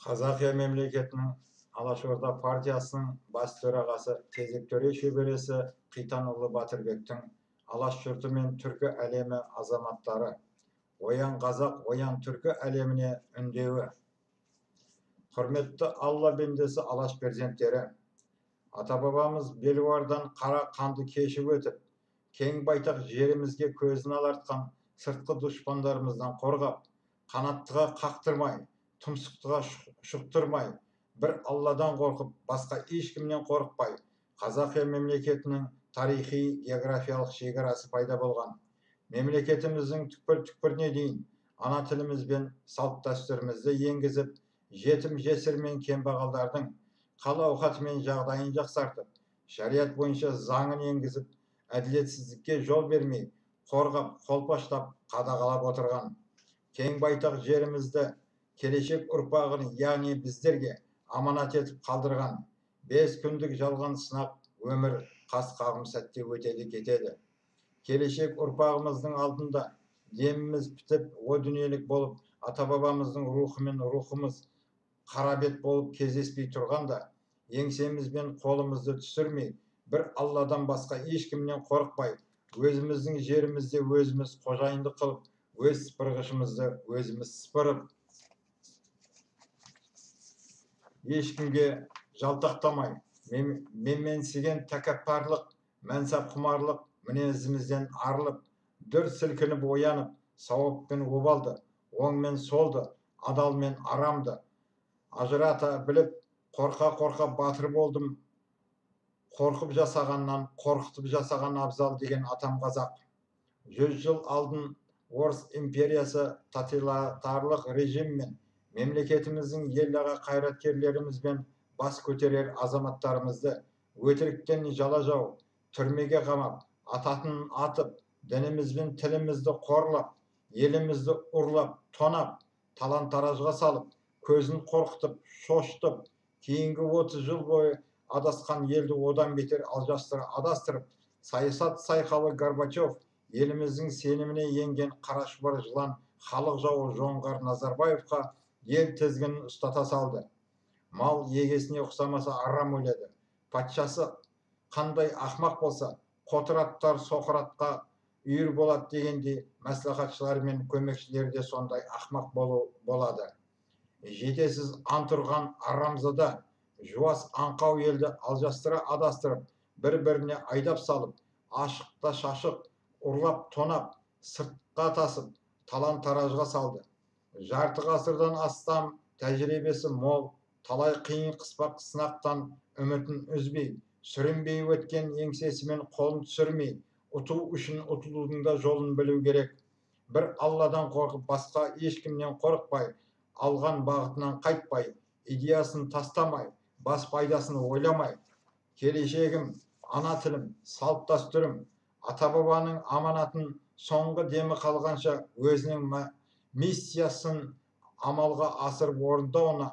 Қазақия мемлекетінің Алашорда партиясының бас төрағасы Тезек Төре шөбересі Қитанұлы Батырбектің Алаш жұрты мен түркі әлемі азаматтары оян қазақ, оян түркі әлеміне үндеуі. Құрметті Алла бендесі Алаш перзенттері, ата-бабамыз Белуардан қара қанды кешіп өтіп, кең байтақ жерімізге көзін алартқан сыртқы дұшпандарымыздан қорғап, қанаттыға қақтырмай, тұмсықтыға шұқтырмай, бір Алладан қорқып, басқа ешкімнен қорықпай, Қазақия мемлекетінің тарихи географиялық шекарасы пайда болған. Мемлекетіміздің түкпір-түкпіріне дейін ана тіліміз бен салт дәстүрімізді енгізіп, жетім жесір мен кембағалдардың хал ауқаты мен жағдайын жақсартып, шариғат бойынша заңын енгізіп, әділетсіздікке жол бермей, қорғап, қолпаштап, қадағалап отырған. Кең байтақ жерімізді келешек ұрпағын, яғни біздерге аманат етіп қалдырған. 5 күндік жалған сынақ өмір қас қағым сәтте өтеді кетеді. Келешек ұрпағымыздың алдында деміміз бітіп, о дүниелік болып, ата-бабамыздың рухы мен рухымыз қарабет болып кездеспей тұрғанда, еңсеміз бен қолымызды түсірмей, бір Алладан басқа ешкімнен қорықпай, өзіміздің жерімізде өзіміз қожайындық қылып, өз сыпырғышымызды өзіміз сыпырып, ешкімге жалтақтамай, менменсіген тәкаппарлық, мәнсап құмарлық мінезімізден арылып, дүр сілкініп оянып, сауап пен обалды, оң мен солды, адал мен арамды ажырата біліп, қорқа-қорқа батыр болдым, қорқып жасағаннан қорқытып жасаған абзал деген атам қазақ. 100 жыл алдын Орыс империясы тоталитарлық режиммен мемлекетіміздің елдағы қайраткерлерімізбен бас көтерер азаматтарымызды өтіріктен жала жауып, түрмеге қамап, ататын атып, дініміз бен тілімізді қорлап, елімізді ұрлап, тонап, талан-таражға салып, көзін қорқытып, шошытып, кейінгі 30 жыл бойы адасқан елді одан бетер адастырып, саясат сайқалы Горбачев еліміздің сеніміне енген қара шұбар жылан халық жауы жоңғар Назарбаевқа ел тізгінін ұстата салды. Мал егесіне ұқсамаса арам өледі. Патшасы қандай ақмақ болса, қотыр аттар соқыр атқа үйір болады дегендей, мәслихатшылар мен көмекшілер де сондай ақмақ болады. Жетесіз ант ұрған арамзада жуас аңқау елді алжастыра адастырып, бір-біріне айдап салып, ашықта шашық, ұрлап тонап, сыртқа тасып, талан-таражға салды. Жарты ғасырдан астам тәжірибесі мол, талай қиын қыспақ сынақтан үмітін үзбей, сүрінбей өткен еңсесімен қолын түсірмей, ұту үшін ұтылудың да жолын білу керек. Бір Алладан қорқып, басқа ешкімнен қорықпай, алған бағытынан қайтпай, идеясын тастамай, бас пайдасын ойламай, келешегім, ана тілім, салт дәстүрім, ата-бабаның аманатын соңғы демі қалғанша өзінің миссиясын амалға асырып орындауына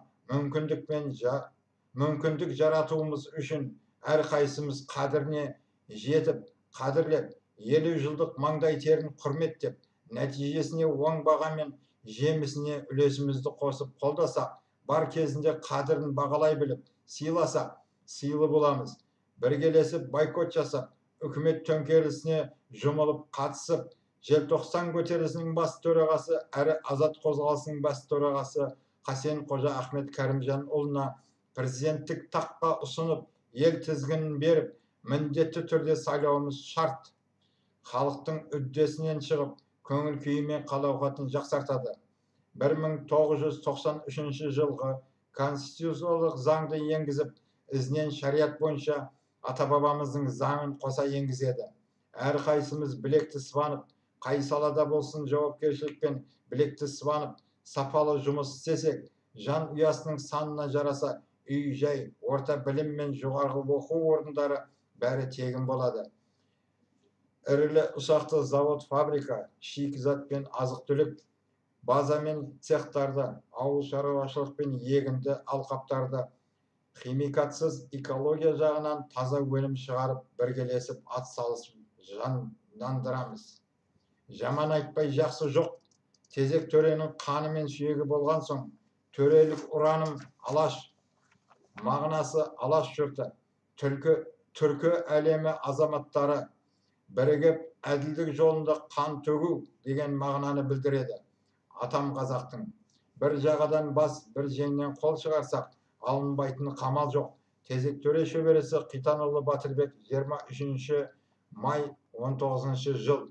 мүмкіндік жаратуымыз үшін әрқайсымыз қадіріне жетіп, қадірлеп, 50 жылдық маңдай терін құрметтеп, нәтижесіне оң бағамен жемісіне үлесімізді қосып қолдасақ, бар кезінде қадірін бағалай біліп, сыйласақ, сыйлы боламыз. Біргелесіп бойкот жасап, үкімет төңкерісіне жұмылып қатысып, желтоқсан көтерілісінің бас төрағасы әрі азат қозғалысының бас төрағасы Қасен Қожа Ахмет Кәрімжанұлына президенттік таққа ұсынып, ел тізгінін беріп, міндетті түрде сайлауымыз шарт. Халықтың үддесінен шығып, көңіл күйі мен хал-ауқатын жақсартады. 1993 жылғы конституциялық заңды енгізіп, ізінен шариғат бойынша ата-бабамыздың заңын қоса енгізеді. Әрқайсымыз білекті сыбанып, қай салада болсын жауапкершілікпен білекті сыбанып, сапалы жұмыс істесек, жан ұясының санына жараса, үй жай, орта білім мен жоғарғы оқу орындары бәрі тегін болады. Ірілі ұсақты завод, фабрика, шикізат пен азық-түлік, база мен цехтарды, ауыл шаруашылық пен егінді алқаптарды химикатсыз экология жағынан таза өнім шығарып, біргелесіп атсалысып жандандырамыз. Жаман айтпай жақсы жоқ. Тезек Төренің қаны мен сүйегі болған соң, Törelik uranım Alaş, mağnası Alaş jurtu, türkü әлемі азаматтары бірігіп әділдік жолында қан төгу деген мағынаны білдіреді. Атам қазақтың. Bir жағадан бас, bir жеңнен қол шығарсақ, алынбайтын қамал жоқ. Тезек төре шөбересі Қитанұлы Батырбек 23 май 19 жыл.